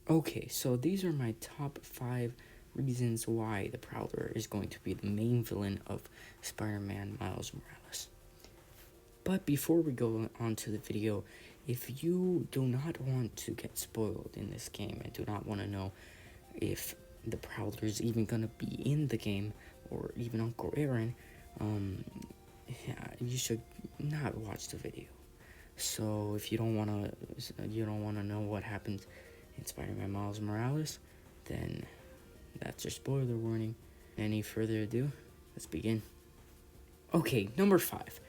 Okay, so these are my top 5 reasons why the Prowler is going to be the main villain of Spider-Man Miles Morales. But before we go on to the video, if you do not want to get spoiled in this game and do not want to know if the Prowler is even going to be in the game or even Uncle Aaron, yeah, you should not watch the video. So if you don't want to know what happens in Spider-Man Miles Morales, then that's your spoiler warning. Any further ado, let's begin. Okay, number 5.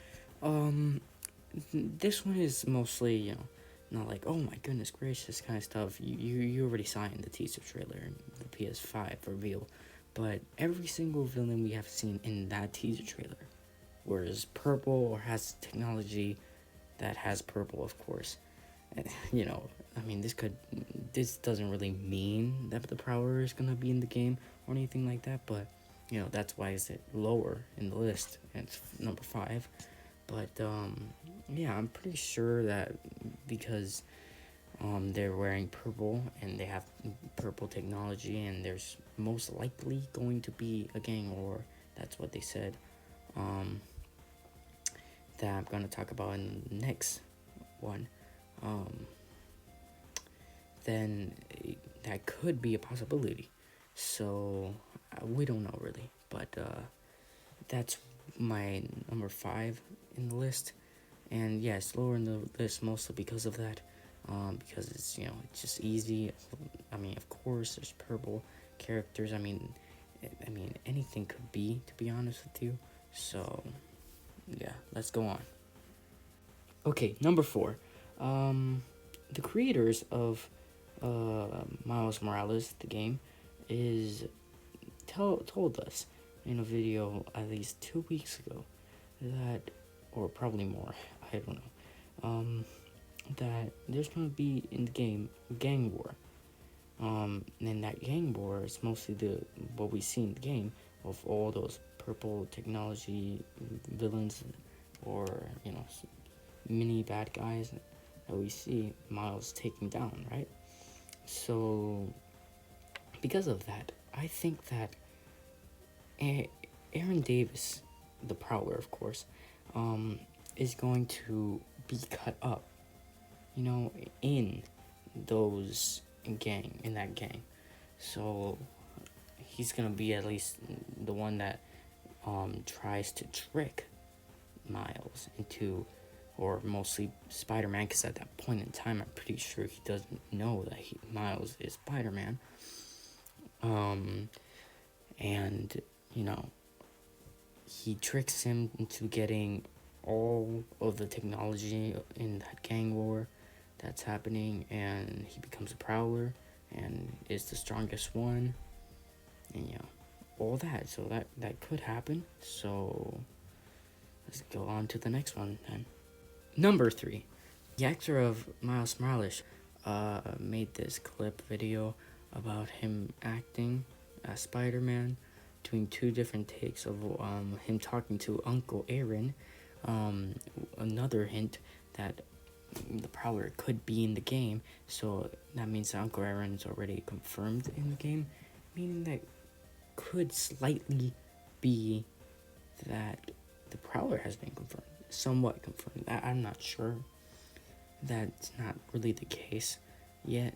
This one is mostly, not like, oh my goodness gracious kind of stuff. You already saw it in the teaser trailer, the PS5 reveal. But every single villain we have seen in that teaser trailer wears purple or has technology that has purple, of course. This doesn't really mean that the Prowler is gonna be in the game or anything like that, but that's why it's lower in the list, and it's number 5. But yeah, I'm pretty sure that because they're wearing purple and they have purple technology, and there's most likely going to be a gang war. That's what they said. That I'm gonna talk about in the next one. Then that could be a possibility. So we don't know really, but that's my number 5 in the list. And yeah, it's lower in the list mostly because of that. Because it's it's just easy. I mean, of course, there's purple characters. I mean, anything could be, to be honest with you. So yeah, let's go on. Okay, number 4. The creators of Miles Morales, the game, is told us in a video at least 2 weeks ago that, or probably more, I don't know, that there's gonna be in the game a gang war. And that gang war is mostly what we see in the game of all those purple technology villains, or mini bad guys that we see Miles taking down, right? So because of that, I think that Aaron Davis, the Prowler, of course, is going to be cut up, in that gang. So he's gonna be at least the one that tries to trick Miles into, or mostly Spider-Man, because at that point in time, I'm pretty sure he doesn't know that Miles is Spider-Man. And he tricks him into getting all of the technology in that gang war that's happening, and he becomes a Prowler and is the strongest one, and all that. So that could happen. So let's go on to the next one then. Number 3. The actor of Miles Morales made this clip video about him acting as Spider-Man, doing 2 different takes of him talking to Uncle Aaron. Another hint that the Prowler could be in the game, so that means that Uncle Aaron is already confirmed in the game, meaning that could slightly be that the Prowler has been confirmed, somewhat confirmed. I'm not sure. That's not really the case yet,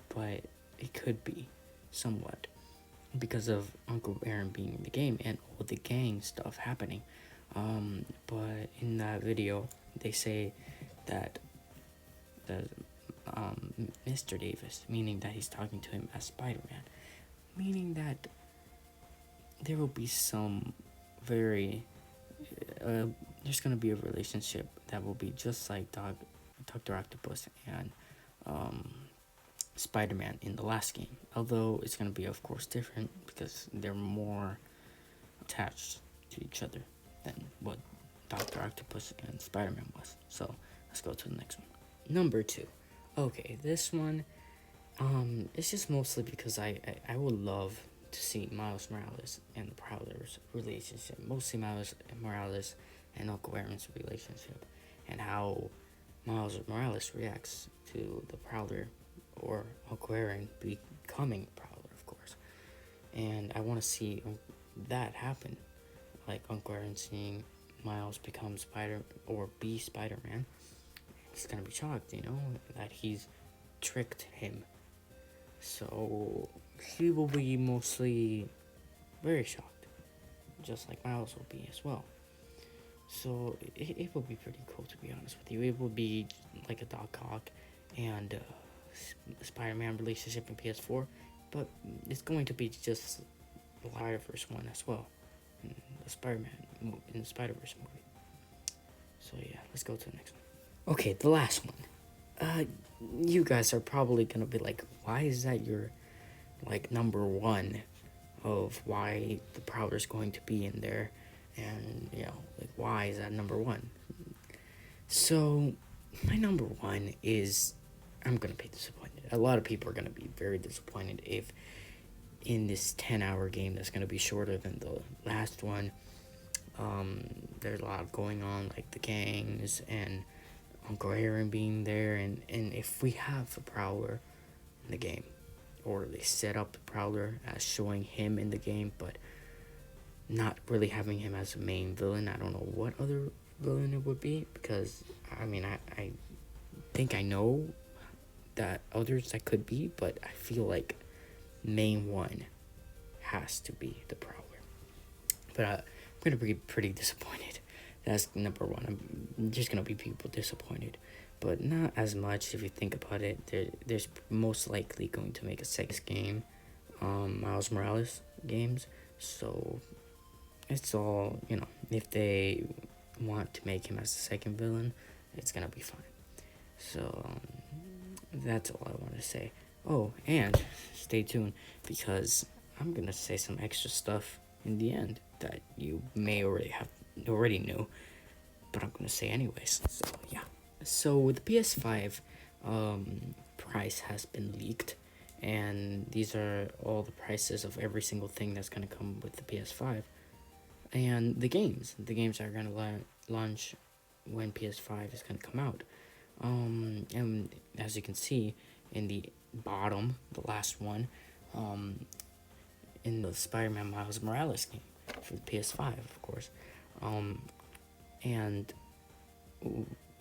but it could be somewhat because of Uncle Aaron being in the game and all the gang stuff happening. But in that video, they say that Mr. Davis, meaning that he's talking to him as Spider-Man, meaning that there will be some very there's gonna be a relationship that will be just like Dr. Octopus and Spider-Man in the last game. Although it's gonna be, of course, different because they're more attached to each other than what Dr. Octopus and Spider-Man was. So let's go to the next one. Number 2. Okay, this one, it's just mostly because I would love to see Miles Morales and the Prowler's relationship. Mostly Miles Morales and Uncle Aaron's relationship, and how Miles Morales reacts to the Prowler or Uncle Aaron becoming Prowler, of course. And I want to see that happen. Like Uncle Aaron seeing Miles become Spider-Man. He's gonna be shocked, that he's tricked him. So he will be mostly very shocked, just like Miles will be as well. So it will be pretty cool, to be honest with you. It will be like a Doc Ock and Spider-Man relationship in PS4, but it's going to be just the Spider-Verse one as well, in the Spider-Verse movie. So yeah, let's go to the next one. Okay, the last one. You guys are probably gonna be like, why is that your number one of why the Prowler's going to be in there? And, why is that number one? So, my number one is, I'm going to be disappointed. A lot of people are going to be very disappointed if in this 10-hour game that's going to be shorter than the last one, there's a lot going on, like the gangs and Uncle Aaron being there. And if we have a Prowler in the game, or they set up the Prowler as showing him in the game, but not really having him as a main villain. I don't know what other villain it would be, because I think I know that others that could be, but I feel like main one has to be the Prowler. But I'm gonna be pretty disappointed. That's number one. I'm just gonna be people disappointed, but not as much if you think about it. There's most likely going to make a second game, Miles Morales games, so it's all, if they want to make him as the second villain, it's gonna be fine. So, that's all I want to say. Oh, and stay tuned, because I'm gonna say some extra stuff in the end that you may already knew, but I'm gonna say anyways. So, yeah. So, the PS5 price has been leaked, and these are all the prices of every single thing that's gonna come with the PS5. And the games are going to launch when PS5 is going to come out. And as you can see in the bottom, the last one, in the Spider-Man Miles Morales game for the PS5, of course. And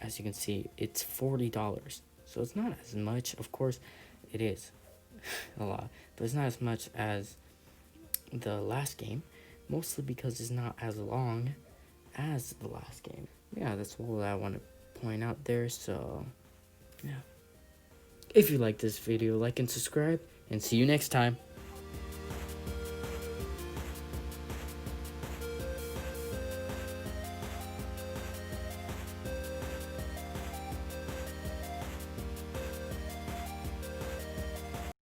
as you can see, it's $40. So it's not as much. Of course, it is a lot, but it's not as much as the last game. Mostly because it's not as long as the last game. Yeah, that's all I want to point out there. So, yeah. If you like this video, like and subscribe, and see you next time.